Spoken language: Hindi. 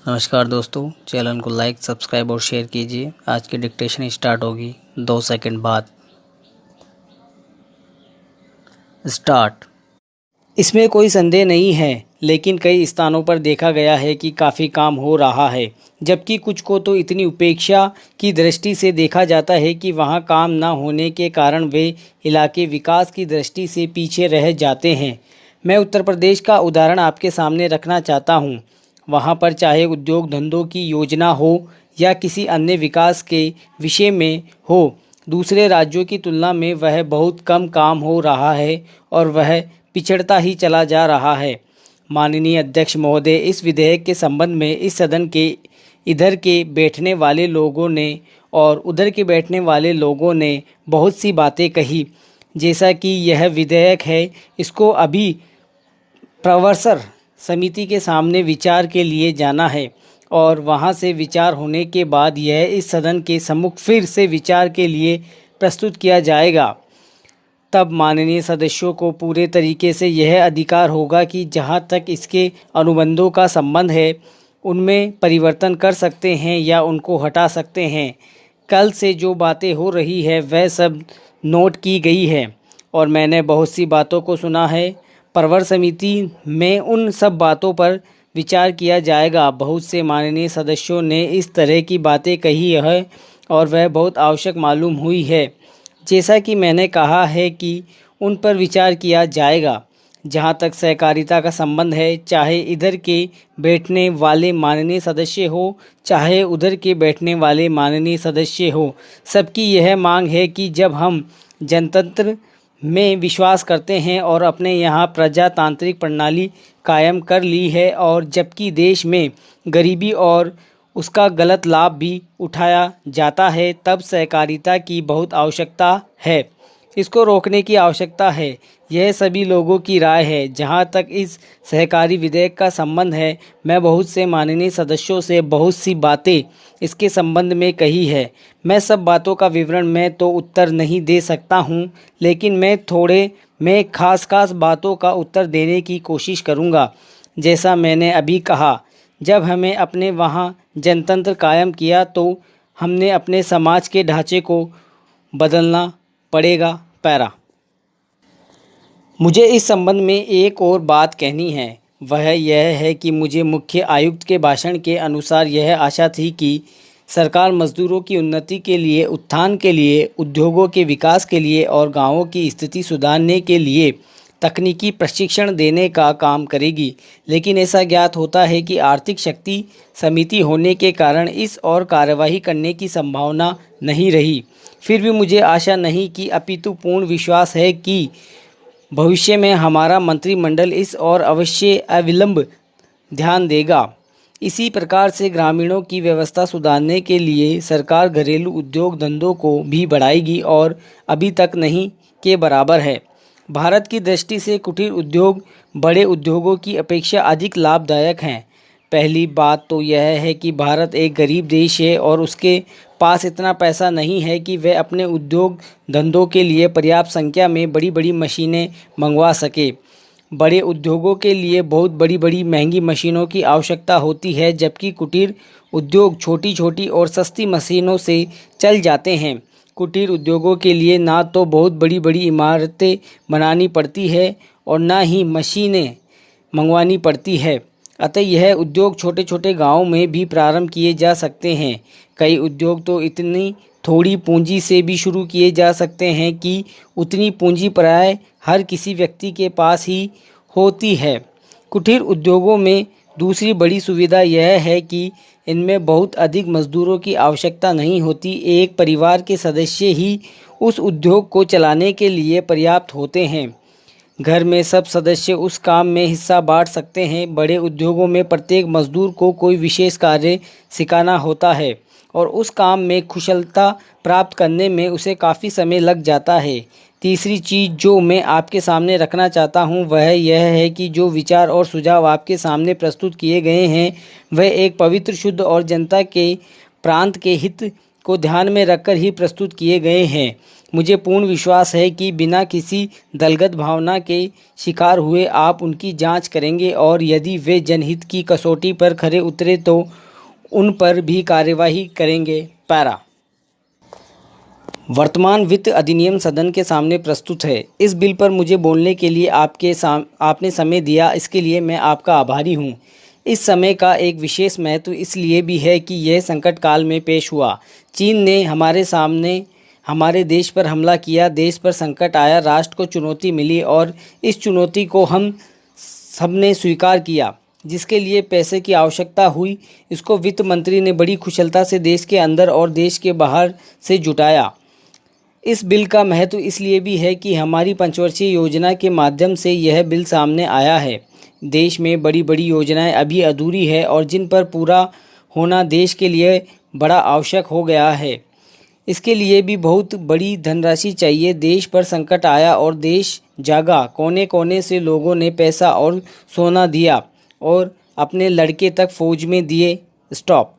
नमस्कार दोस्तों, चैनल को लाइक, सब्सक्राइब और शेयर कीजिए। आज की डिक्टेशन स्टार्ट होगी 2 सेकंड बाद। स्टार्ट। इसमें कोई संदेह नहीं है, लेकिन कई स्थानों पर देखा गया है कि काफ़ी काम हो रहा है, जबकि कुछ को तो इतनी उपेक्षा की दृष्टि से देखा जाता है कि वहां काम न होने के कारण वे इलाके विकास की दृष्टि से पीछे रह जाते हैं। मैं उत्तर प्रदेश का उदाहरण आपके सामने रखना चाहता हूं। वहां पर चाहे उद्योग धंधों की योजना हो या किसी अन्य विकास के विषय में हो, दूसरे राज्यों की तुलना में वह बहुत कम काम हो रहा है और वह पिछड़ता ही चला जा रहा है। माननीय अध्यक्ष महोदय, इस विधेयक के संबंध में इस सदन के इधर के बैठने वाले लोगों ने और उधर के बैठने वाले लोगों ने बहुत सी बातें कही। जैसा कि यह विधेयक है, इसको अभी प्रवर्सन समिति के सामने विचार के लिए जाना है और वहां से विचार होने के बाद यह इस सदन के सम्मुख फिर से विचार के लिए प्रस्तुत किया जाएगा। तब माननीय सदस्यों को पूरे तरीके से यह अधिकार होगा कि जहां तक इसके अनुबंधों का संबंध है उनमें परिवर्तन कर सकते हैं या उनको हटा सकते हैं। कल से जो बातें हो रही है वह सब नोट की गई है और मैंने बहुत सी बातों को सुना है। प्रवर समिति में उन सब बातों पर विचार किया जाएगा। बहुत से माननीय सदस्यों ने इस तरह की बातें कही है और वह बहुत आवश्यक मालूम हुई है। जैसा कि मैंने कहा है कि उन पर विचार किया जाएगा। जहां तक सहकारिता का संबंध है, चाहे इधर के बैठने वाले माननीय सदस्य हो, चाहे उधर के बैठने वाले माननीय सदस्य हो, सबकी यह मांग है कि जब हम जनतंत्र में विश्वास करते हैं और अपने यहाँ प्रजातांत्रिक प्रणाली कायम कर ली है और जबकि देश में गरीबी और उसका गलत लाभ भी उठाया जाता है, तब सहकारिता की बहुत आवश्यकता है। इसको रोकने की आवश्यकता है। यह सभी लोगों की राय है। जहां तक इस सहकारी विधेयक का संबंध है, मैं बहुत से माननीय सदस्यों से बहुत सी बातें इसके संबंध में कही है। मैं सब बातों का विवरण में तो उत्तर नहीं दे सकता हूं, लेकिन मैं खास बातों का उत्तर देने की कोशिश करूंगा। जैसा मैंने अभी कहा, जब हमें अपने वहाँ जनतंत्र कायम किया तो हमने अपने समाज के ढांचे को बदलना पड़ेगा। पैरा। मुझे इस संबंध में एक और बात कहनी है। वह यह है कि मुझे मुख्य आयुक्त के भाषण के अनुसार यह आशा थी कि सरकार मजदूरों की उन्नति के लिए, उत्थान के लिए, उद्योगों के विकास के लिए और गांवों की स्थिति सुधारने के लिए तकनीकी प्रशिक्षण देने का काम करेगी। लेकिन ऐसा ज्ञात होता है कि आर्थिक शक्ति समिति होने के कारण इस और कार्यवाही करने की संभावना नहीं रही। फिर भी मुझे आशा नहीं कि अपितु पूर्ण विश्वास है कि भविष्य में हमारा मंत्रिमंडल इस और अवश्य अविलंब ध्यान देगा। इसी प्रकार से ग्रामीणों की व्यवस्था सुधारने के लिए सरकार घरेलू उद्योग धंधों को भी बढ़ाएगी और अभी तक नहीं के बराबर है। भारत की दृष्टि से कुटीर उद्योग बड़े उद्योगों की अपेक्षा अधिक लाभदायक हैं। पहली बात तो यह है कि भारत एक गरीब देश है और उसके पास इतना पैसा नहीं है कि वह अपने उद्योग धंधों के लिए पर्याप्त संख्या में बड़ी बड़ी मशीनें मंगवा सके। बड़े उद्योगों के लिए बहुत बड़ी बड़ी महंगी मशीनों की आवश्यकता होती है, जबकि कुटीर उद्योग छोटी छोटी और सस्ती मशीनों से चल जाते हैं। कुटीर उद्योगों के लिए ना तो बहुत बड़ी बड़ी इमारतें बनानी पड़ती है और ना ही मशीनें मंगवानी पड़ती है। अतः यह उद्योग छोटे छोटे गांवों में भी प्रारंभ किए जा सकते हैं। कई उद्योग तो इतनी थोड़ी पूंजी से भी शुरू किए जा सकते हैं कि उतनी पूंजी प्राय हर किसी व्यक्ति के पास ही होती है। कुटीर उद्योगों में दूसरी बड़ी सुविधा यह है कि इनमें बहुत अधिक मजदूरों की आवश्यकता नहीं होती। एक परिवार के सदस्य ही उस उद्योग को चलाने के लिए पर्याप्त होते हैं। घर में सब सदस्य उस काम में हिस्सा बांट सकते हैं। बड़े उद्योगों में प्रत्येक मजदूर को कोई विशेष कार्य सिखाना होता है और उस काम में कुशलता प्राप्त करने में उसे काफ़ी समय लग जाता है। तीसरी चीज़ जो मैं आपके सामने रखना चाहता हूं वह यह है कि जो विचार और सुझाव आपके सामने प्रस्तुत किए गए हैं वह एक पवित्र, शुद्ध और जनता के प्रांत के हित को ध्यान में रखकर ही प्रस्तुत किए गए हैं। मुझे पूर्ण विश्वास है कि बिना किसी दलगत भावना के शिकार हुए आप उनकी जांच करेंगे और यदि वे जनहित की कसौटी पर खरे उतरे तो उन पर भी कार्यवाही करेंगे। पैरा। वर्तमान वित्त अधिनियम सदन के सामने प्रस्तुत है। इस बिल पर मुझे बोलने के लिए आपने समय दिया, इसके लिए मैं आपका आभारी हूँ। इस समय का एक विशेष महत्व इसलिए भी है कि यह संकट काल में पेश हुआ। चीन ने हमारे देश पर हमला किया, देश पर संकट आया, राष्ट्र को चुनौती मिली और इस चुनौती को हम सबने स्वीकार किया। जिसके लिए पैसे की आवश्यकता हुई, इसको वित्त मंत्री ने बड़ी कुशलता से देश के अंदर और देश के बाहर से जुटाया। इस बिल का महत्व इसलिए भी है कि हमारी पंचवर्षीय योजना के माध्यम से यह बिल सामने आया है। देश में बड़ी बड़ी योजनाएं अभी अधूरी है और जिन पर पूरा होना देश के लिए बड़ा आवश्यक हो गया है। इसके लिए भी बहुत बड़ी धनराशि चाहिए। देश पर संकट आया और देश जागा। कोने कोने से लोगों ने पैसा और सोना दिया और अपने लड़के तक फौज में दिए। स्टॉप।